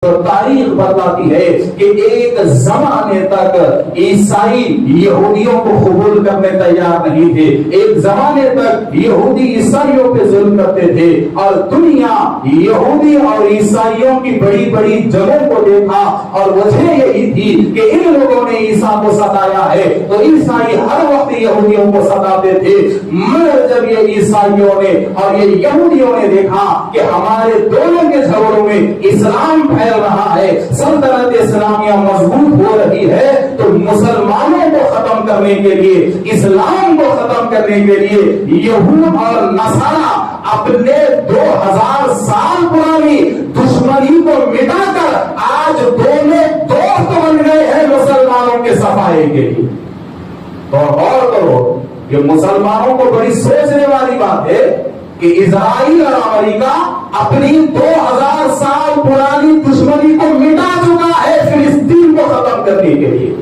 تاریخ بتاتی ہے کہ ایک زمانے تک عیسائی یہودیوں کو قبول کرنے تیار نہیں تھے، ایک زمانے تک یہودی عیسائیوں پہ ظلم کرتے تھے، اور دنیا یہودی اور عیسائیوں کی بڑی بڑی جگہوں کو دیکھا اور وجہ یہی تھی کہ ان لوگوں نے عیسیٰ کو ستایا ہے، تو عیسائی ہر وقت یہودیوں کو ستاتے تھے۔ مگر جب یہ عیسائیوں نے اور یہ یہودیوں نے دیکھا کہ ہمارے دونوں کے جھگڑوں میں اسلام پھیل رہا ہے، سلطنت اسلامیہ مضبوط ہو رہی ہے، تو مسلمانوں کو ختم کرنے کے لیے، اسلام کو ختم کرنے کے لیے یہود اور نصارہ اپنے 2000 سال پرانی دشمنی کو مٹا کر آج دونوں دوست بن گئے ہیں مسلمانوں کے صفائی کے لیے۔ تو غور کرو، یہ مسلمانوں کو بڑی سوچنے والی بات ہے کہ اسرائیل اور امریکہ اپنی 2000 سال پرانی دشمنی کو مٹا چکا ہے فلسطین کو ختم کرنے کے لیے۔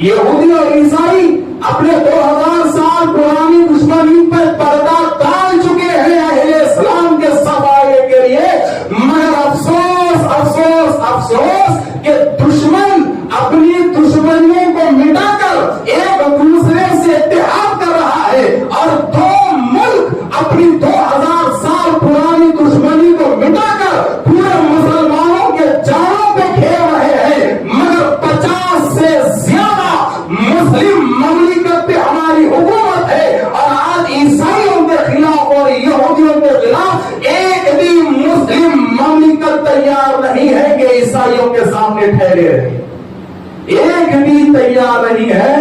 یہودی اور عیسائی اپنے 2000 سال پرانی دشمنی پر پردہ ڈال چکے ہیں اہل اسلام کے صفائی کے لیے، مگر افسوس افسوس افسوس کہ دشمن اپنی دشمنیوں کو مٹا کر ایک دوسرے سے اتحاد کر رہا ہے، اور دو ملک اپنی 2000 سال پرانی دشمنی کو مٹا کر پورے مسلمانوں کے جانوں پہ کھیل رہے ہیں، مگر 50 سے زیادہ مسلم مملکت پہ ہماری حکومت ہے، اور آج عیسائیوں کے خلاف اور یہودیوں کے خلاف ایک بھی مسلم مملکت تیار نہیں ہے کہ عیسائیوں کے سامنے ٹھہرے رہے، ایک بھی تیار نہیں ہے۔